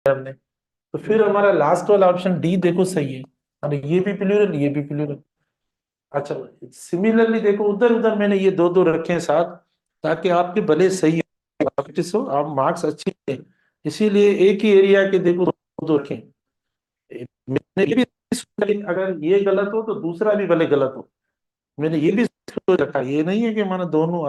हमने। तो फिर हमारा लास्ट वाला ऑप्शन डी देखो सही है। अरे ये भी प्लूरल, ये भी प्लूरल। अच्छा, सिमिलरली देखो उधर उधर मैंने ये दो दो रखे हैं साथ, ताकि आपके भले सही प्रैक्टिस हो, आप मार्क्स अच्छे हैं। इसीलिए एक ही एरिया के देखो दो दो रखें। मैंने ये भी सोचा कि अगर ये गलत हो तो दूसरा भी भले गलत हो। मैंने ये भी सोच रखा, ये नहीं है कि माना दोनों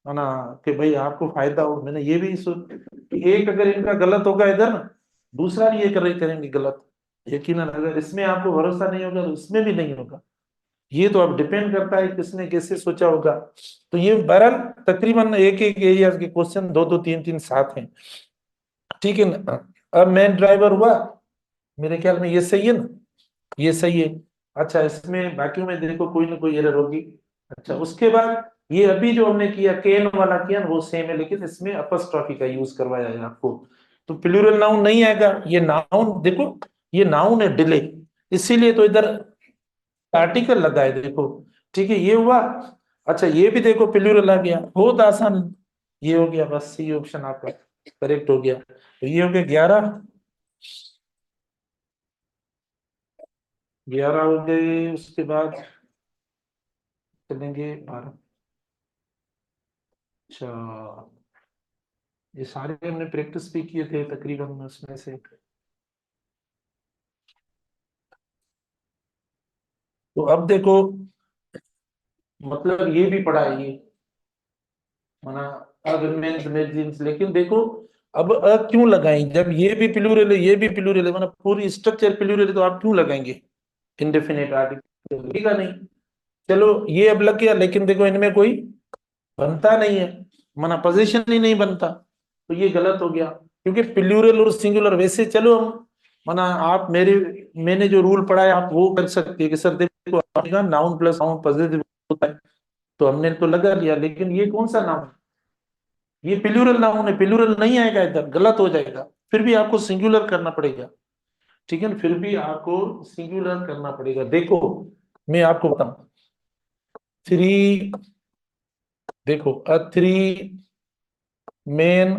है ना, कि भाई आपको फायदा हो। मैंने ये भी सोच कि एक अगर इनका गलत होगा इधर ना, दूसरा भी ये करेंगे गलत। यकीनन अगर इसमें आपको भरोसा नहीं होगा तो इसमें भी नहीं होगा। ये तो अब डिपेंड करता है किसने कैसे सोचा होगा। तो ये बहरहाल तकरीबन एक एक एरिया के क्वेश्चन दो दो तीन तीन साथ हैं। ठीक है ना। अब मेन ड्राइवर हुआ, मेरे ख्याल में ये सही है ना, ये सही है। अच्छा, इसमें बाकी में देखो कोई ना कोई एरर होगी। अच्छा, उसके बाद ये अभी जो हमने किया केन वाला किया ना, वो सेम है, लेकिन इसमें अपस्ट्रॉफी का यूज करवाया है आपको। तो प्लूरल नाउन नहीं आएगा। ये नाउन देखो, ये नाउन है डिले, इसीलिए तो इधर आर्टिकल लगा है देखो। ठीक है, ये हुआ। अच्छा, ये भी देखो प्लूरल आ गया, बहुत आसान। ये हो गया, बस सी ऑप्शन आपका करेक्ट हो गया। तो ये हो गया 11, 11 हो गए। उसके बाद चलेंगे 12। अच्छा, ये सारे हमने प्रैक्टिस भी किए थे तकरीबन उसमें से। तो अब देखो, मतलब ये भी पढ़ा है ये, माना अब मेंस मैगजीन्स, लेकिन देखो अब क्यों लगाएं जब ये भी प्लूरल है, ये भी प्लूरल है, मतलब पूरी स्ट्रक्चर प्लूरल है, तो आप क्यों लगाएंगे इंडेफिनेट आर्टिकल? लगेगा नहीं। चलो ये अब लग गया, लेकिन देखो इनमें कोई बनता नहीं है, माना पोजीशन ही नहीं बनता। तो ये गलत हो गया, क्योंकि प्लूरल और सिंगुलर वैसे चलो हम, माना आप मेरे, मैंने जो रूल पढ़ा है आप वो कर सकते हैं कि सर देखो आपने कहा नाउन प्लस नाउन पॉजिटिव होता है, तो हमने तो लगा लिया, लेकिन ये कौन सा नाउन, ये प्लूरल नाउन है, प्लूरल नहीं आएगा इधर, गलत हो जाएगा। फिर भी आपको सिंगुलर करना पड़ेगा। ठीक है ना, फिर भी आपको सिंगुलर करना पड़ेगा। देखो मैं आपको बताऊं, थ्री, देखो थ्री मेन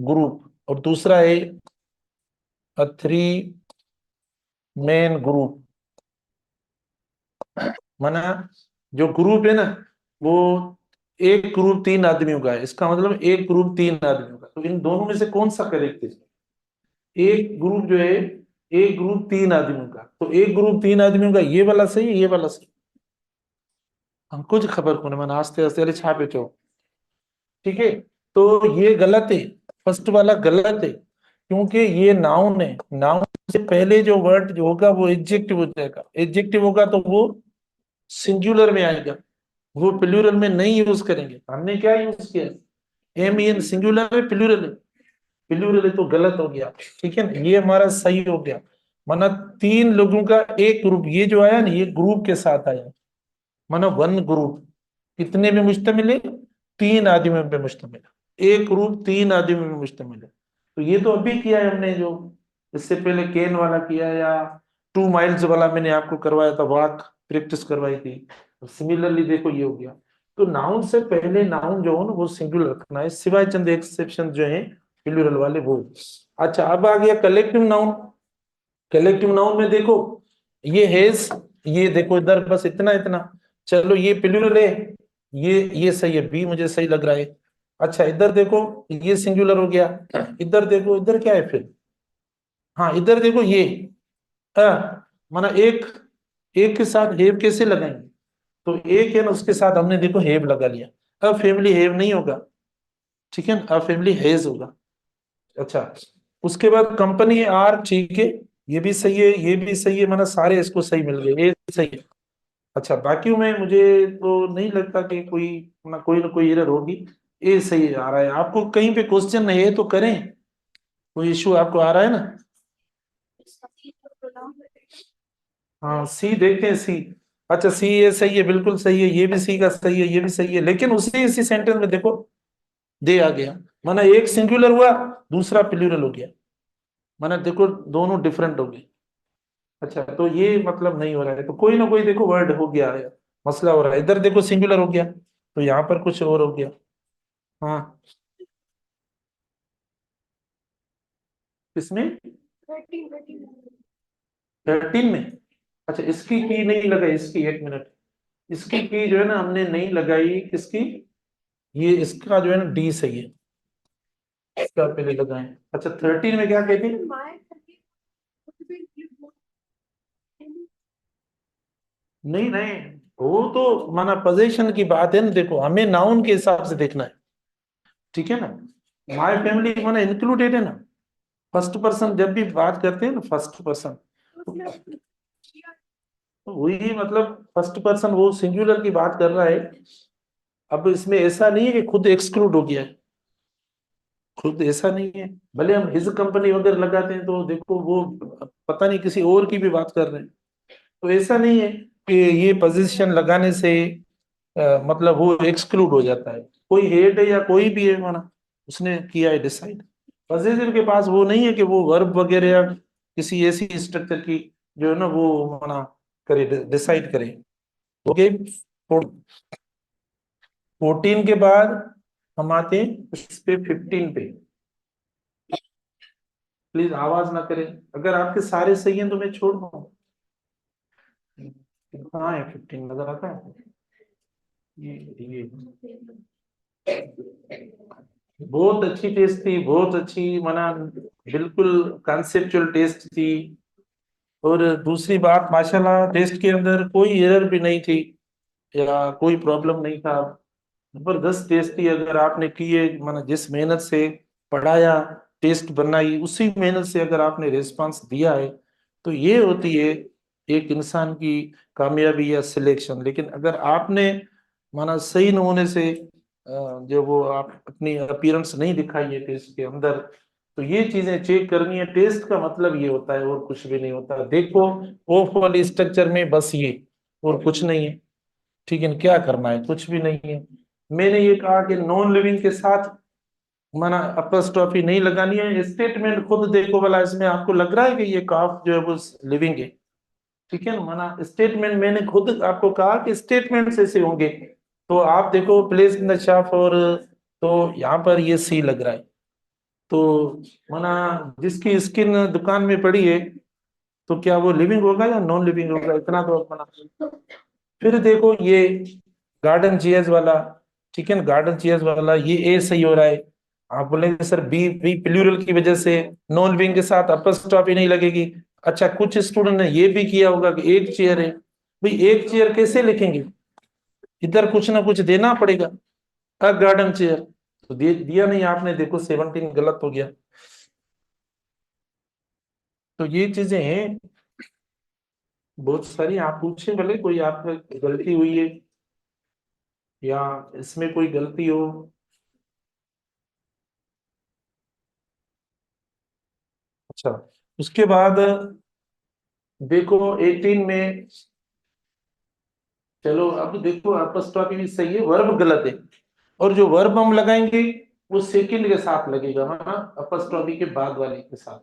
ग्रुप, और दूसरा है थ्री मेन ग्रुप। माना जो ग्रुप है ना, वो एक ग्रुप तीन आदमियों का है, इसका मतलब एक ग्रुप तीन आदमियों का। तो इन दोनों में से कौन सा करेक्ट है? एक ग्रुप जो है, एक ग्रुप तीन आदमियों का, तो एक ग्रुप तीन आदमियों का ये वाला सही है, ये वाला सही? हम कुछ खबर को नहीं, मैंने आस्ते आस्ते अरे छापे तो। ठीक है, तो ये गलत है, फर्स्ट वाला गलत है, क्योंकि ये नाउन है। नाउन से पहले जो वर्ड जो होगा वो एडजेक्टिव हो जाएगा, एडजेक्टिव होगा तो वो सिंगुलर में आएगा, वो प्लूरल में नहीं यूज करेंगे। हमने क्या यूज किया, एम एन सिंगुलर है, प्लूरल है, प्लूरल है, तो गलत हो गया। ठीक है ना, ये हमारा सही हो गया। माना तीन लोगों का एक ग्रुप, ये जो आया ना ये ग्रुप के साथ आया, माना वन ग्रुप कितने में मुश्तमिल है, तीन आदमियों पे मुश्तमिल है, एक ग्रुप तीन आदमियों में मुश्तमिल है। तो ये तो अभी किया है हमने, जो इससे पहले केन वाला किया, या 2 माइल्स वाला मैंने आपको करवाया था, वॉक प्रैक्टिस करवाई थी। सिमिलरली देखो ये हो गया। तो नाउन से पहले नाउन जो हो ना वो सिंगुलर रखना है, सिवाय चंद एक्सेप्शन जो है प्लूरल वाले वो। अच्छा, अब आ गया कलेक्टिव नाउन। कलेक्टिव नाउन में देखो, ये हैज, ये देखो इधर बस इतना इतना, चलो ये प्लूरल है, ये सही है, बी मुझे सही लग रहा है। अच्छा इधर देखो, ये सिंगुलर हो गया। इधर देखो, इधर क्या है फिर, हाँ इधर देखो ये, माना एक, एक के साथ हेव कैसे लगाएंगे, तो एक है ना उसके साथ हमने देखो हेव लगा लिया। अब फैमिली हेव नहीं होगा, ठीक है ना, अब फैमिली हेज होगा। अच्छा, उसके बाद कंपनी आर, ठीक है, ये भी सही है, ये भी सही है, मतलब सारे इसको सही मिल गए, ये सही है। अच्छा, बाकी में मुझे तो नहीं लगता कि ना कोई एरर होगी। ये सही आ रहा है, आपको कहीं पे क्वेश्चन है तो करें, कोई इशू आपको आ रहा है ना? हाँ सी देखते हैं, सी। अच्छा सी ये सही है, बिल्कुल सही है, ये भी सी का सही है, ये भी सही है, लेकिन उसी इसी सेंटेंस में देखो दे आ गया, माना एक सिंगुलर हुआ, दूसरा प्लूरल हो गया, माना देखो दोनों डिफरेंट हो गए। अच्छा, तो ये मतलब नहीं हो रहा है, तो कोई ना कोई देखो वर्ड हो गया है, मसला हो रहा है। इधर देखो सिंगुलर हो गया, तो यहाँ पर कुछ और हो गया। हाँ किसमें? 13 में। अच्छा, इसकी की नहीं लगाई, इसकी, एक मिनट, इसकी की जो है ना हमने नहीं लगाई, किसकी? ये इसका जो है ना डी सही है, इसका पहले लगाएं। अच्छा, 13 में क्या कहती है? नहीं नहीं, वो तो माना पोजीशन की बात है ना, देखो हमें नाउन के हिसाब से देखना है, ठीक है ना। माय फैमिली माना इंक्लूडेड है ना, फर्स्ट पर्सन जब भी बात करते हैं ना, फर्स्ट पर्सन, तो वही मतलब फर्स्ट पर्सन वो सिंगुलर की बात कर रहा है। अब इसमें ऐसा नहीं है कि खुद एक्सक्लूड हो गया है, खुद ऐसा नहीं है। भले हम हिज कंपनी वगैरह लगाते हैं तो देखो वो पता नहीं किसी और की भी बात कर रहे हैं, तो ऐसा नहीं है कि ये पोजीशन लगाने से मतलब वो एक्सक्लूड हो जाता है। कोई हेड है या कोई भी है माना, उसने किया है डिसाइड, पॉजिटिव के पास वो नहीं है कि वो वर्ब वगैरह या किसी ऐसी स्ट्रक्चर की जो है ना वो माना करे, डिसाइड करे। ओके, 14 के बाद हम आते हैं उस पे 15 पे। प्लीज आवाज ना करें, अगर आपके सारे सही हैं तो मैं छोड़ दूँ। कहाँ है 15, नजर आता है? ये बहुत अच्छी टेस्ट थी, बहुत अच्छी, माना बिल्कुल कॉन्सेप्चुअल टेस्ट थी। और दूसरी बात, माशाल्लाह टेस्ट के अंदर कोई एरर भी नहीं थी या कोई प्रॉब्लम नहीं था। जबरदस्त टेस्ट थी, अगर आपने किए माना जिस मेहनत से पढ़ाया, टेस्ट बनाई, उसी मेहनत से अगर आपने रिस्पांस दिया है, तो ये होती है एक इंसान की कामयाबी या सिलेक्शन। लेकिन अगर आपने माना सही नमूने से जो वो आप अपनी अपीयरेंस नहीं दिखाई है टेस्ट के अंदर, तो ये चीजें चेक करनी है। टेस्ट का मतलब ये होता है, और कुछ भी नहीं होता। देखो ऑफ वाली स्ट्रक्चर में बस ये, और कुछ नहीं है, ठीक है। क्या करना है? कुछ भी नहीं है। मैंने ये कहा कि नॉन लिविंग के साथ माना अपस्ट्रॉफी नहीं लगानी है। स्टेटमेंट खुद देखो वाला, इसमें आपको लग रहा है कि ये काफ जो है वो लिविंग है, ठीक है ना। माना स्टेटमेंट मैंने खुद आपको कहा कि स्टेटमेंट ऐसे होंगे, तो आप देखो प्लेस इन द शॉप, और तो यहाँ पर ये सी लग रहा है। तो माना जिसकी स्किन दुकान में पड़ी है, तो क्या वो लिविंग होगा या नॉन लिविंग होगा? इतना तो आप माना। फिर देखो ये गार्डन चेयर्स वाला, ठीक है ना, गार्डन चेयर्स वाला ये ए सही हो रहा है। आप बोलेंगे सर बी, बी प्लूरल की वजह से नॉन लिविंग के साथ अपस्ट्रॉफी नहीं लगेगी। अच्छा, कुछ स्टूडेंट ने ये भी किया होगा कि एक चेयर है, भाई एक चेयर कैसे लिखेंगे? इधर कुछ ना कुछ देना पड़ेगा। अ गार्डन चेयर तो दिया नहीं आपने, देखो 17 गलत हो गया। तो ये चीजें हैं बहुत सारी। आप पूछे भले कोई आपका गलती हुई है या इसमें कोई गलती हो। अच्छा, उसके बाद देखो 18 में, चलो अब देखो अपस्ट्रॉफी भी सही है, वर्ब गलत है, और जो वर्ब हम लगाएंगे वो सेकंड के साथ लगेगा, हाँ अपस्ट्रॉफी के बाद वाले के साथ।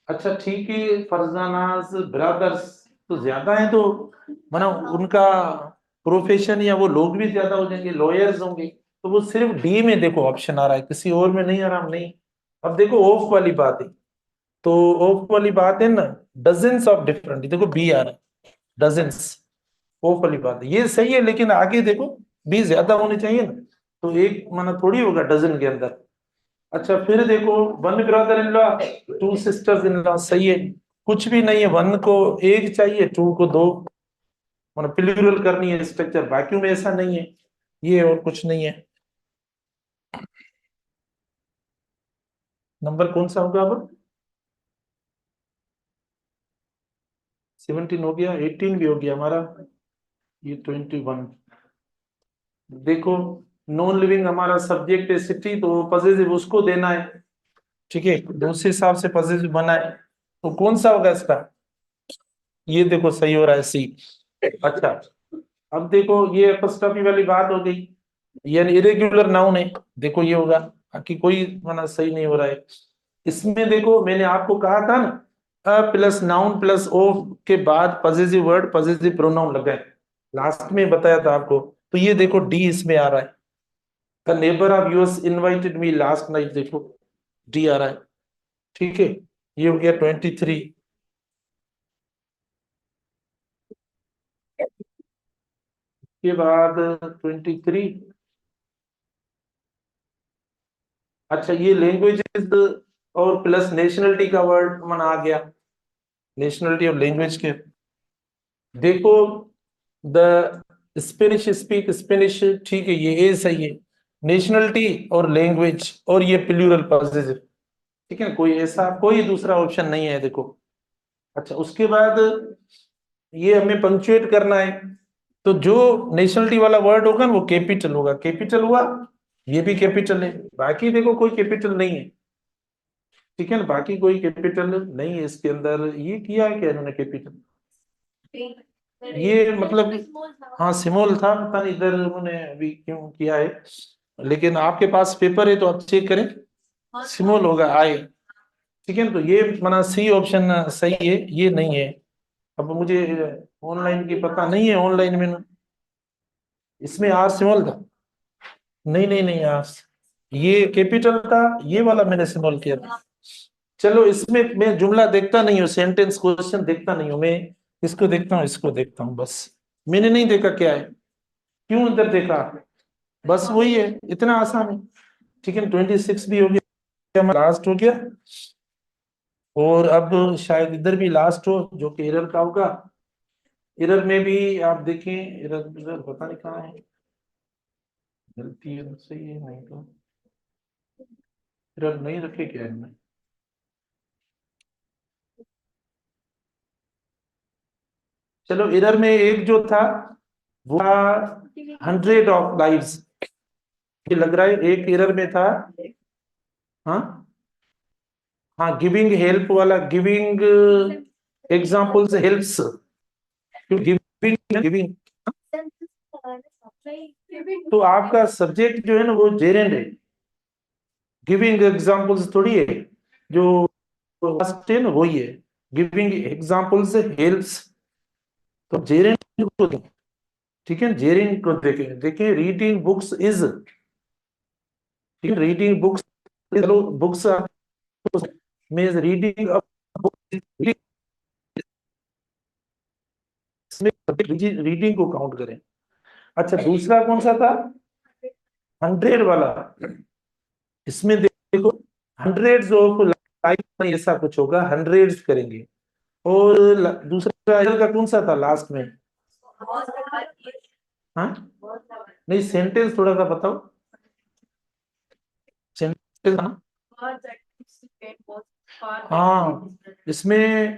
अच्छा ठीक है, फरजानाज ब्रदर्स तो ज्यादा है, तो माना उनका प्रोफेशन या वो लोग भी ज्यादा हो जाएंगे, लॉयर्स होंगे, तो वो सिर्फ डी में देखो ऑप्शन आ रहा है, किसी और में नहीं आ रहा। नहीं, अब देखो ऑफ वाली बात है, तो ऑफ वाली बात है ना, डजन्स ऑफ डिफरेंट, देखो बी आ रहा है, डजन्स, ऑफ वाली बात है, ये सही है। लेकिन आगे देखो बी ज्यादा होने चाहिए ना, तो एक माना थोड़ी होगा डजन के अंदर। अच्छा फिर देखो, one brother in law, two sisters in law, सही है। कुछ भी नहीं है, वन को एक चाहिए, टू को दो, मतलब प्लूरल करनी है स्ट्रक्चर, बाकी में ऐसा नहीं है, ये और कुछ नहीं है। नंबर कौन सा होगा अब? 17 हो गया, 18 भी हो गया हमारा, ये 21। देखो नॉन लिविंग हमारा सब्जेक्ट है सिटी, तो पॉजिटिव उसको देना है, ठीक है, दूसरे हिसाब से पॉजिटिव बना है, तो कौन सा होगा इसका? ये देखो सही हो रहा है, सी। अच्छा, अब देखो ये एपोस्ट्रोफी वाली बात हो गई, यानी इरेगुलर नाउन है, देखो ये होगा, बाकी कोई माना सही नहीं हो रहा है। इसमें देखो मैंने आपको कहा था ना, अ प्लस नाउन प्लस ओ के बाद पॉजिटिव वर्ड पॉजिटिव प्रोनाउन लगाए, लास्ट में बताया था आपको। तो ये देखो डी इसमें आ रहा है, the neighbour of US invited me last night, देखो डी आ रहा है, ठीक है। ये हो गया 23। के बाद 23। अच्छा, ये लैंग्वेजेस और प्लस नेशनलिटी का वर्ड मन आ गया। नेशनलिटी और लैंग्वेज के देखो, द स्पेनिश स्पीक स्पेनिश, ठीक है, ये ए सही है। नेशनलिटी और लैंग्वेज और ये प्लूरल पॉसेसिव, ठीक है, कोई ऐसा कोई दूसरा ऑप्शन नहीं है देखो। अच्छा, उसके बाद ये हमें पंक्चुएट करना है, तो जो नेशनलिटी वाला वर्ड होगा ना वो कैपिटल होगा, कैपिटल हुआ, ये भी कैपिटल है, बाकी देखो कोई कैपिटल नहीं है, ठीक है ना, बाकी कोई कैपिटल नहीं है इसके अंदर। ये किया है क्या इन्होंने कैपिटल, ये मतलब, हाँ सिमोल था, पता नहीं इधर उन्होंने अभी क्यों किया है, लेकिन आपके पास पेपर है तो आप चेक करें, सिमोल होगा आए, ठीक है ना, तो ये माना सी ऑप्शन सही है, ये नहीं है। अब मुझे ऑनलाइन की पता नहीं है, ऑनलाइन में इसमें आर सिमोल था, नहीं नहीं नहीं यार, ये कैपिटल था, ये वाला मैंने सिमोल किया था। चलो, इसमें मैं जुमला देखता नहीं हूँ, सेंटेंस क्वेश्चन देखता नहीं हूँ मैं, इसको देखता हूँ, इसको देखता हूँ बस, मैंने नहीं देखा क्या है, क्यों इधर देखा, बस वही है, इतना आसान है, ठीक है। 26 भी हो गया, लास्ट हो गया, और अब शायद इधर भी लास्ट हो जो कि एरर का होगा। एरर में भी आप देखें, एरर एरर पता नहीं कहाँ है, गलती है तो सही है, नहीं तो एरर नहीं रखे क्या इनमें। चलो, एरर में एक जो था वो 100 ऑफ लाइव्स, ये लग रहा है एक एरर में था। हाँ हाँ, गिविंग हेल्प वाला, giving examples helps, giving giving, तो आपका सब्जेक्ट जो है ना वो जेरेंड है, गिविंग एग्जांपल्स थोड़ी है, जो फर्स्ट है ना वही है, गिविंग एग्जांपल्स हेल्प्स, तो जेरेंड को देखें, ठीक है, जेरेंड को देखें, देखें रीडिंग बुक्स इज, ठीक है, रीडिंग बुक्स, चलो books means reading a book, इसमें रीडिंग को काउंट करें। अच्छा, दूसरा कौन सा था, 100 वाला, इसमें देखो हंड्रेड्स ऑफ लाइफ, ऐसा कुछ होगा, हंड्रेड्स करेंगे, और दूसरा एरर का कौन सा था लास्ट में, हाँ, नहीं सेंटेंस थोड़ा सा बताओ, सेंटेंस ना, हाँ, इसमें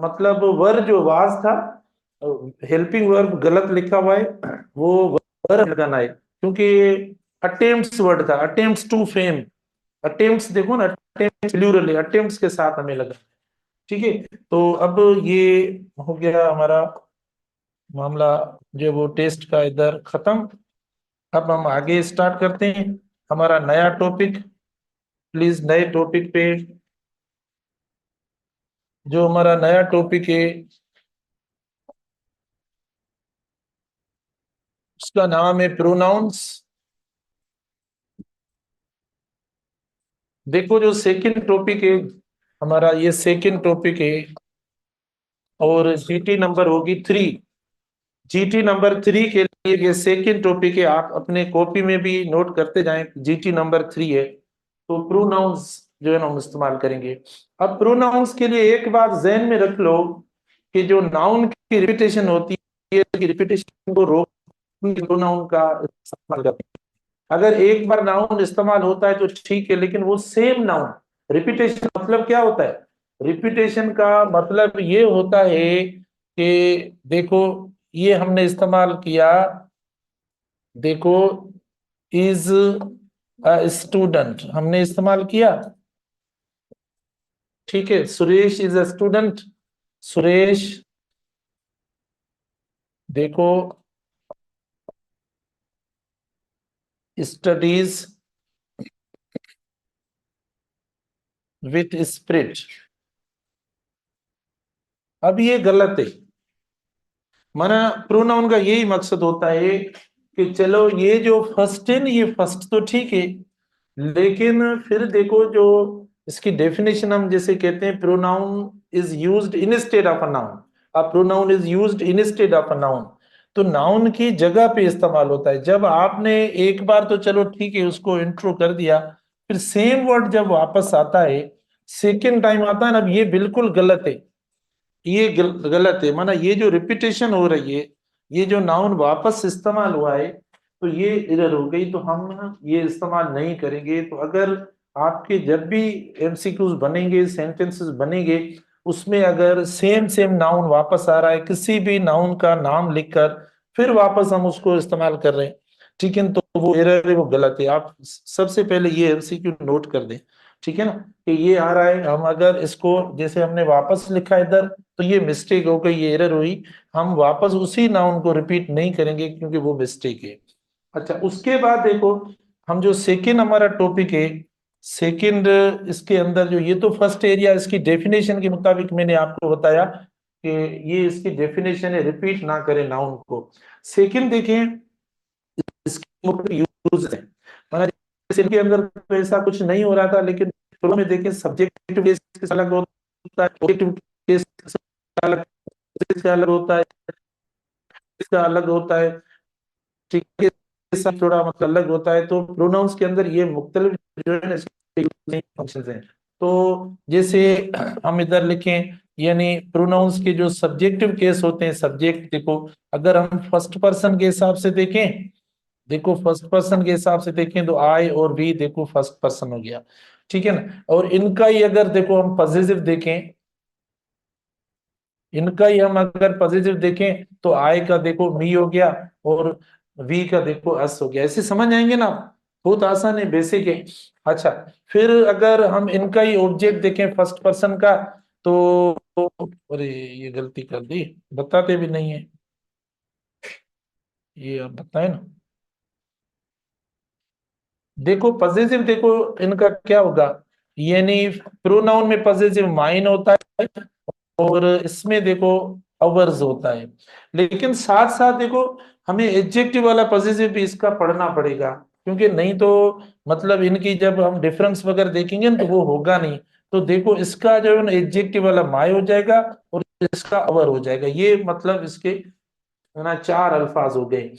मतलब वर्ब जो वाज था, हेल्पिंग वर्ब गलत लिखा हुआ है, वो वर्ब लगाना है, क्योंकि अटेम्प्ट्स वर्ड था, अटेम्प्ट्स टू फेम, अटेम्प्ट्स देखो ना, अटेम्प्ट्स प्लूरल है, अटेम्प्ट्स के साथ हमें लगा, ठीक है। तो अब ये हो गया हमारा मामला, जो वो टेस्ट का इधर खत्म। अब हम आगे स्टार्ट करते हैं हमारा नया टॉपिक, प्लीज नए टॉपिक पे, जो हमारा नया टॉपिक है उसका नाम है प्रोनाउंस। देखो, जो सेकंड टॉपिक है हमारा, ये सेकंड टॉपिक है, और जीटी नंबर होगी 3, जीटी नंबर 3 के लिए ये सेकंड टॉपिक है, आप अपने कॉपी में भी नोट करते जाएं, जीटी नंबर 3 है, तो प्रोनाउंस जो है ना हम इस्तेमाल करेंगे। अब प्रोनाउंस के लिए एक बात जहन में रख लो कि जो नाउन की रिपीटेशन होती है, रिपीटेशन को रोक प्रोनाउन का इस्तेमाल करते हैं। अगर एक बार नाउन इस्तेमाल होता है तो ठीक है, लेकिन वो सेम नाउन, रिपीटेशन मतलब क्या होता है, रिपीटेशन का मतलब ये होता है कि देखो, ये हमने इस्तेमाल किया, देखो, इज अ स्टूडेंट हमने इस्तेमाल किया, ठीक है, Suresh is a student, Suresh देखो स्टडीज विथ स्पिरिट, अब ये गलत है, माना प्रोनाउन का यही मकसद होता है कि चलो ये जो फर्स्ट है ना, ये फर्स्ट तो ठीक है, लेकिन फिर देखो जो इसकी डेफिनेशन हम जैसे कहते हैं pronoun is used instead of a noun, a pronoun is used instead of a noun. तो नाउन की जगह पे इस्तेमाल होता है। जब आपने एक बार तो चलो ठीक है उसको इंट्रो कर दिया, फिर सेम वर्ड जब वापस आता है, सेकेंड टाइम आता है ना, अब ये बिल्कुल गलत है। ये गलत है, माना ये जो रिपीटेशन हो रही है, ये जो नाउन वापस इस्तेमाल हुआ है, तो ये एरर हो गई। तो हम ये इस्तेमाल नहीं करेंगे। तो अगर आपके जब भी एमसीक्यूज बनेंगे, सेंटेंसेस बनेंगे, उसमें अगर सेम सेम नाउन वापस आ रहा है, किसी भी नाउन का नाम लिखकर फिर वापस हम उसको इस्तेमाल कर रहे हैं, ठीक है, तो वो एरर है, वो गलत है। आप सबसे पहले ये एमसीक्यू नोट कर दें, ठीक है ना, कि ये आ रहा है। हम अगर इसको जैसे हमने वापस लिखा इधर, तो ये मिस्टेक हो गई, ये एरर हुई। हम वापस उसी नाउन को रिपीट नहीं करेंगे क्योंकि वो मिस्टेक है। अच्छा, उसके बाद देखो, हम जो सेकेंड हमारा टॉपिक है, सेकेंड, इसके अंदर जो ये तो फर्स्ट एरिया, इसकी डेफिनेशन के मुताबिक मैंने आपको बताया कि ये इसकी डेफिनेशन है, रिपीट ना करें नाउन को। सेकेंड देखें, इसके यूज है, मगर इनके अंदर तो ऐसा कुछ नहीं हो रहा था, लेकिन शुरू में देखें सब्जेक्टिव केस अलग होता है, ऑब्जेक्टिव केस अलग, इसका अलग होता है, इसका अलग होता है, ठीक है, इसका थोड़ा मतलब अलग होता है। तो प्रोनाउंस के अंदर ये मुख्तलिफ जो है ना फंक्शंस हैं। तो जैसे हम इधर लिखें, यानी प्रोनाउंस के जो सब्जेक्टिव केस होते हैं, सब्जेक्ट देखो, अगर हम फर्स्ट पर्सन के हिसाब से देखें, देखो फर्स्ट पर्सन के हिसाब से देखें तो आई और वी, देखो फर्स्ट पर्सन हो गया, ठीक है ना। और इनका ही अगर देखो हम पॉजिटिव देखें, इनका ही हम अगर पॉजिटिव देखें, तो आई का देखो मी हो गया, और वी का देखो अस हो गया। ऐसे समझ आएंगे ना, बहुत आसान है, बेसिक है। अच्छा, फिर अगर हम इनका ही ऑब्जेक्ट देखें फर्स्ट पर्सन का, तो अरे ये गलती कर दी, बताते भी नहीं है, ये आप बताए ना। देखो पॉजिटिव, देखो इनका क्या होगा, यानी प्रोनाउन में पॉजिटिव माइन होता है, और इसमें देखो अवर्स होता है। लेकिन साथ साथ देखो, हमें एडजेक्टिव वाला पॉजिटिव भी इसका पढ़ना पड़ेगा, क्योंकि नहीं तो मतलब इनकी जब हम डिफरेंस वगैरह देखेंगे ना, तो वो होगा नहीं। तो देखो इसका जो है ना एडजेक्टिव वाला माय हो जाएगा, और इसका अवर हो जाएगा। ये मतलब इसके है ना चार अल्फाज हो गए,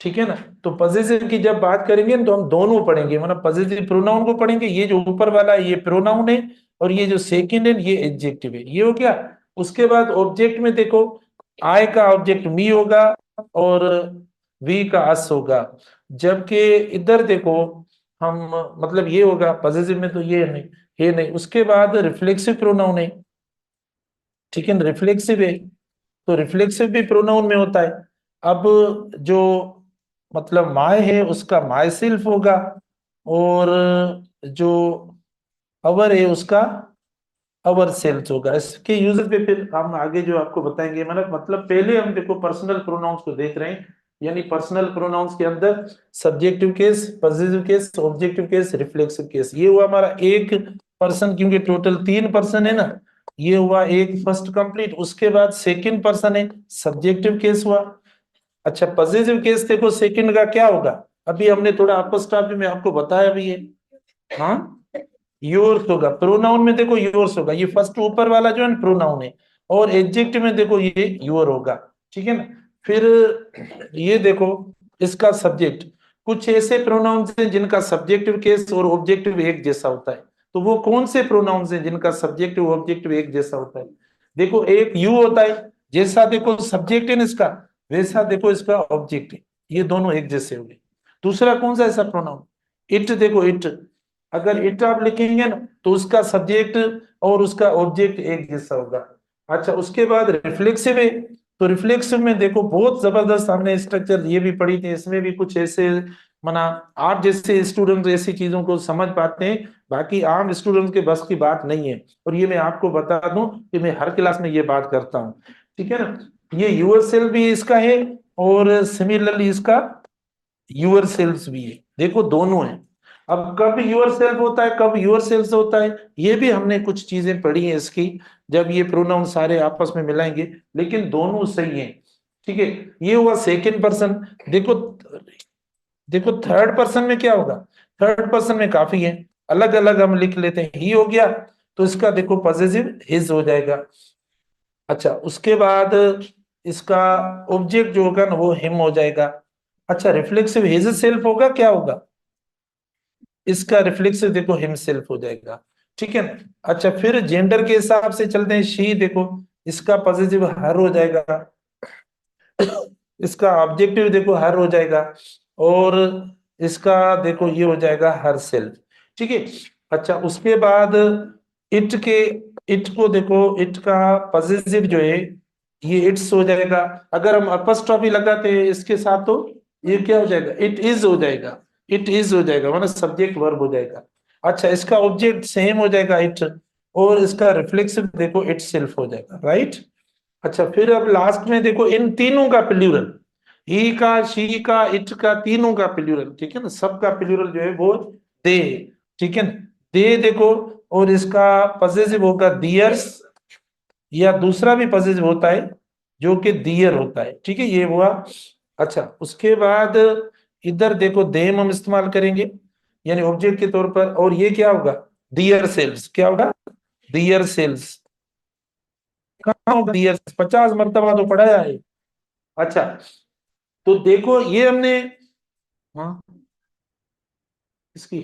ठीक है ना। तो पॉजिटिव की जब बात करेंगे ना, तो हम दोनों पढ़ेंगे, मतलब पॉजिटिव प्रोनाउन को पढ़ेंगे, ये जो ऊपर वाला है ये प्रोनाउन है, और ये जो सेकंड है ये एडजेक्टिव है, ये हो गया। उसके बाद ऑब्जेक्ट में देखो, आई का ऑब्जेक्ट मी होगा, और वी का अस होगा। जबकि इधर देखो, हम मतलब ये होगा पॉजिटिव में, तो ये नहीं, ये नहीं। उसके बाद रिफ्लेक्सिव प्रोनाउन है, ठीक है, रिफ्लेक्सिव है, तो रिफ्लेक्सिव भी प्रोनाउन में होता है। अब जो मतलब माय है उसका माय सेल्फ होगा, और जो अवर है उसका अवर सेल्फ होगा। इसके यूजेस पे फिर हम आगे जो आपको बताएंगे, मतलब पहले हम देखो पर्सनल प्रोनाउंस को देख रहे हैं, यानी पर्सनल प्रोनाउंस के अंदर subjective case, positive case, objective case, reflexive case, ये हुआ हमारा एक पर्सन, क्योंकि टोटल तीन पर्सन है ना, ये हुआ एक फर्स्ट कंप्लीट। उसके बाद सेकंड पर्सन है, सब्जेक्टिव केस हुआ। अच्छा, पॉजिटिव केस देखो सेकंड का क्या होगा, अभी हमने थोड़ा अपोस्ट्रोफी में आपको बताया भी है। हाँ, योर्स होगा, प्रोनाउन में देखो योर्स होगा, ये फर्स्ट ऊपर वाला जो है ना प्रोनाउन है, और एडजेक्टिव में देखो ये योर होगा, ठीक है ना। फिर ये देखो इसका सब्जेक्ट, कुछ ऐसे प्रोनाउंस हैं जिनका सब्जेक्टिव केस और ऑब्जेक्टिव एक जैसा होता है। तो वो कौन से प्रोनाउंस हैं जिनका सब्जेक्टिव ऑब्जेक्टिव एक जैसा होता है? देखो एक यू होता है, जैसा देखो सब्जेक्ट है ना इसका, वैसा देखो इसका ऑब्जेक्ट है, ये दोनों एक जैसे हो गए। दूसरा कौन सा ऐसा प्रोनाउन, इट, देखो इट, अगर इट आप लिखेंगे ना, तो उसका सब्जेक्ट और उसका ऑब्जेक्ट एक जैसा होगा। अच्छा, उसके बाद रिफ्लेक्सिव है, तो रिफ्लेक्सिव में देखो बहुत जबरदस्त हमने स्ट्रक्चर ये भी पढ़ी थी, इसमें भी कुछ ऐसे मना आप जैसे स्टूडेंट ऐसी चीजों को समझ पाते हैं, बाकी आम स्टूडेंट के बस की बात नहीं है। और ये मैं आपको बता दूं कि मैं हर क्लास में ये बात करता हूँ, ठीक है ना। ये यूएसएल भी इसका है, और सिमिलरली इसका यूर सेल्स भी है, देखो दोनों है। अब कब यूर सेल्फ होता है, कब यूर सेल्स होता है, ये भी हमने कुछ चीजें पढ़ी हैं इसकी, जब ये प्रोनाउन सारे आपस में मिलाएंगे, लेकिन दोनों सही हैं, ठीक है। ये हुआ सेकंड पर्सन। देखो, देखो थर्ड पर्सन में क्या होगा, थर्ड पर्सन में काफी है, अलग अलग हम लिख लेते हैं, ही हो गया तो इसका देखो पॉजिटिव हिज हो जाएगा। अच्छा, उसके बाद इसका ऑब्जेक्ट जो होगा ना वो हिम हो जाएगा। अच्छा, रिफ्लेक्सिव हिज सेल्फ होगा, क्या होगा, इसका रिफ्लेक्सिव देखो हिमसेल्फ हो जाएगा। ठीक है ना। अच्छा, फिर जेंडर के हिसाब से चलते हैं, शी देखो इसका पॉजिटिव हर हो जाएगा, इसका ऑब्जेक्टिव देखो हर हो जाएगा, और इसका देखो ये हो जाएगा हर सेल्फ। ठीक है। अच्छा, उसके बाद इट के, इट को देखो, इट का पॉजिटिव जो है ये इट्स हो जाएगा। अगर हम अपस्ट्रॉफी लगाते हैं इसके साथ तो ये क्या हो जाएगा, इट इज हो जाएगा, इट इज हो जाएगा, मतलब सब्जेक्ट वर्ब हो जाएगा। अच्छा, इसका ऑब्जेक्ट सेम हो जाएगा इट, और इसका रिफ्लेक्सिव देखो इट सेल्फ हो जाएगा, राइट। अच्छा, फिर अब लास्ट में देखो इन तीनों का प्लूरल, ही का, शी का, इट का, तीनों का प्लूरल, ठीक है ना, सबका प्लूरल जो है वो दे, ठीक है ना, दे देखो। और इसका पॉसेसिव होगा दियर्स, या दूसरा भी पॉसेसिव होता है जो कि दियर होता है, ठीक है, ये हुआ। अच्छा, उसके बाद इधर देखो देम हम इस्तेमाल करेंगे यानी ऑब्जेक्ट के तौर पर, और ये क्या होगा, दियर सेल्स, क्या होगा, दियर सेल्स। कहाँ होगा दियर, 50 मरतबा तो पढ़ाया है। अच्छा, तो देखो ये हमने, हाँ इसकी,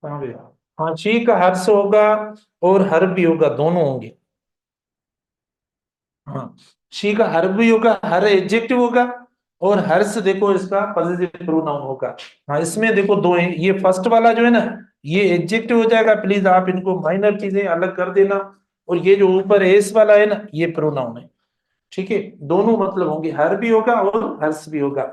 कहाँ गया, हाँ शी का हर्ष होगा और हर भी होगा, दोनों होंगे। हाँ, शी का हर भी होगा, हर एडजेक्टिव होगा, और हर्ष देखो इसका पॉजिटिव प्रोनाउन होगा। हाँ, इसमें देखो दो है, ये फर्स्ट वाला जो है ना ये एडजेक्टिव हो जाएगा, प्लीज आप इनको माइनर चीजें अलग कर देना, और ये जो ऊपर एस वाला है ना ये प्रोनाउन है। ठीक है, दोनों मतलब होंगे, हर भी होगा और हर्ष भी होगा।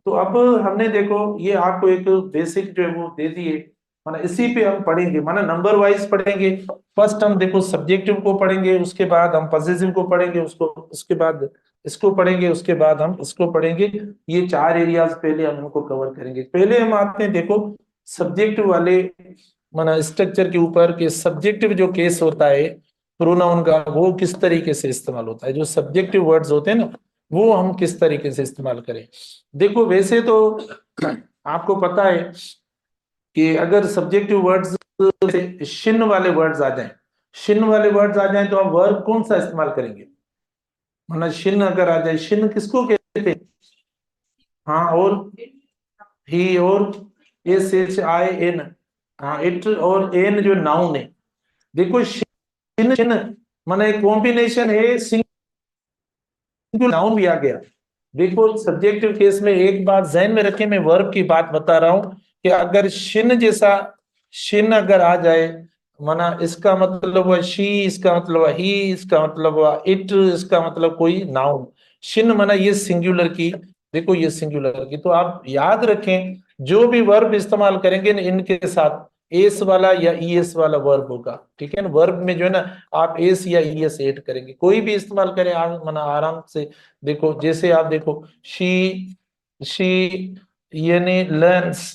तो अब हमने देखो ये आपको एक बेसिक जो है वो दे दिए, माना इसी पे हम पढ़ेंगे, माना नंबर वाइज पढ़ेंगे। फर्स्ट हम देखो सब्जेक्टिव को पढ़ेंगे, उसके बाद हम पॉसेसिव को पढ़ेंगे, उसको उसके बाद इसको पढ़ेंगे, उसके बाद हम इसको पढ़ेंगे। ये 4 एरियाज पहले हम उनको कवर करेंगे। पहले हम आते हैं देखो सब्जेक्टिव वाले माना स्ट्रक्चर के ऊपर, कि सब्जेक्टिव जो केस होता है प्रोनाउन का वो किस तरीके से इस्तेमाल होता है, जो सब्जेक्टिव वर्ड्स होते हैं ना वो हम किस तरीके से इस्तेमाल करें। देखो वैसे तो आपको पता है कि अगर सब्जेक्टिव वर्ड्स शिन वाले वर्ड्स आ जाएं, शिन वाले वर्ड्स आ जाएं तो आप वर्ब कौन सा इस्तेमाल करेंगे, मतलब शिन अगर आ जाए, शिन किसको कहते हैं, हाँ, और ही, और एस एच आई एन, हाँ इट, और एन जो नाउन है, देखो शिन, शिन माने कॉम्बिनेशन है, नाउन भी आ गया। देखो सब्जेक्टिव केस में एक बात ध्यान में रखें, मैं वर्ब की बात बता रहा हूं कि अगर शिन जैसा, शिन अगर आ जाए, माना इसका मतलब हुआ शी, इसका मतलब हुआ ही, इसका मतलब हुआ इट, इसका मतलब कोई नाउन, शिन माना ये सिंगुलर की, देखो ये सिंगुलर की, तो आप याद रखें जो भी वर्ब इस्तेमाल करेंगे ना इनके साथ एस वाला या ई एस वाला वर्ब होगा, ठीक है ना। वर्ब में जो है ना आप एस या ई एस ऐड करेंगे, कोई भी इस्तेमाल करें माना आराम से। देखो जैसे आप देखो शी यानी लर्न्स,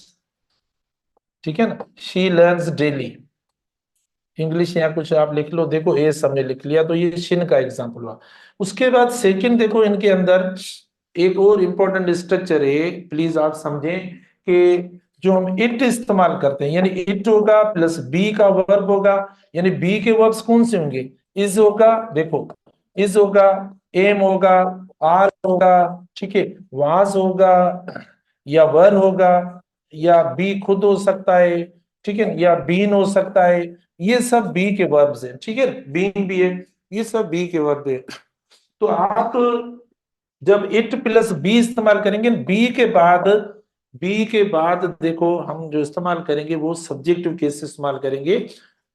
ठीक है ना, शी लर्न्स डेली, इंग्लिश या कुछ आप लिख लो, देखो ए हमने लिख लिया, तो ये शिन का एग्जांपल हुआ। उसके बाद सेकंड देखो इनके अंदर एक और इंपॉर्टेंट स्ट्रक्चर है, प्लीज आप समझें कि जो हम इट इस्तेमाल करते हैं यानी इट होगा प्लस बी का वर्ब होगा, यानी बी के वर्ब्स कौन से होंगे, इज होगा, देखो इज होगा, एम होगा, आर होगा, ठीक है, वाज होगा, या वर होगा, या बी खुद हो सकता है, ठीक है, या बीन हो सकता है, ये सब बी के वर्ब्स हैं, ठीक है, बीइंग भी है, ये सब बी के वर्ब है। तो आप जब इट प्लस बी इस्तेमाल करेंगे, बी के बाद देखो हम जो इस्तेमाल करेंगे वो सब्जेक्टिव केस इस्तेमाल करेंगे,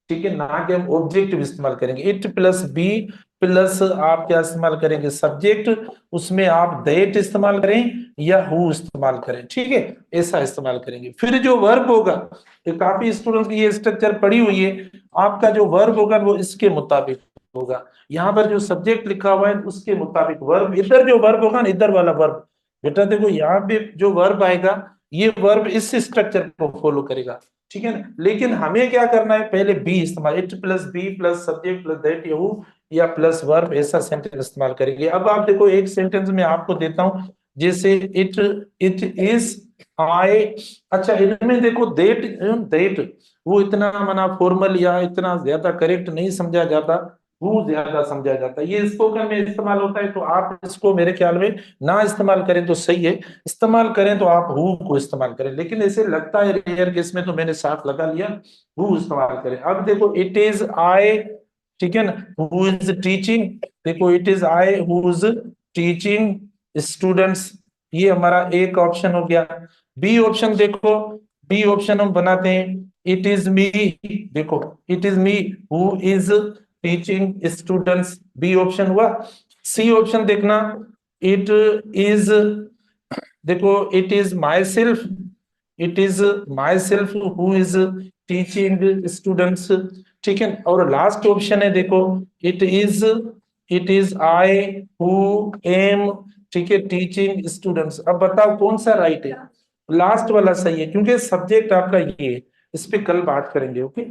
ठीक है, ना कि हम ऑब्जेक्टिव इस्तेमाल करेंगे। इट प्लस बी प्लस आप क्या इस्तेमाल करेंगे, सब्जेक्ट, उसमें आप दैट इस्तेमाल करें या हु इस्तेमाल करें, ठीक है, ऐसा इस्तेमाल करेंगे। फिर जो वर्ब होगा, तो काफी स्टूडेंट्स की ये स्ट्रक्चर पड़ी हुई है, आपका जो वर्ब होगा वो इसके मुताबिक होगा, यहाँ पर जो सब्जेक्ट लिखा हुआ है उसके मुताबिक वर्ब, इधर जो वर्ब होगा ना इधर वाला वर्ब, बेटा देखो यहाँ पे जो वर्ब आएगा ये वर्ब इस स्ट्रक्चर को फॉलो करेगा, ठीक है ना। लेकिन हमें क्या करना है, पहले बी इस्तेमाल, it plus be plus subject plus that या हु या प्लस वर्ब, ऐसा सेंटेंस इस्तेमाल करेंगे। अब आप देखो एक सेंटेंस में आपको देता हूं, जैसे इट इट इज आए। अच्छा, इनमें देखो देट, देट वो इतना मना फॉर्मल या इतना ज्यादा करेक्ट नहीं समझा जाता, वो ज्यादा समझा जाता है। ये स्पोकन में इस्तेमाल होता है, तो आप इसको मेरे ख्याल में ना इस्तेमाल करें तो सही है, इस्तेमाल करें तो आप हु को इस्तेमाल करें। लेकिन ऐसे लगता है रेयर केस में, तो मैंने साथ लगा लिया, हु इस्तेमाल करें। अब देखो इट इज आई, ठीक है ना, हु इज टीचिंग, देखो it is I who is teaching students, ये हमारा एक ऑप्शन हो गया। बी ऑप्शन देखो, बी ऑप्शन हम बनाते हैं, इट इज मी, देखो it is me who is teaching students, B option हुआ। सी ऑप्शन देखना, इट इज, देखो it is myself, it is myself who is teaching students, ठीक है। और लास्ट ऑप्शन है देखो, it is I who am, ठीक है, टीचिंग स्टूडेंट्स। अब बताओ कौन सा राइट है? लास्ट वाला सही है, क्योंकि सब्जेक्ट आपका ये है, इस पे कल बात करेंगे, ओके।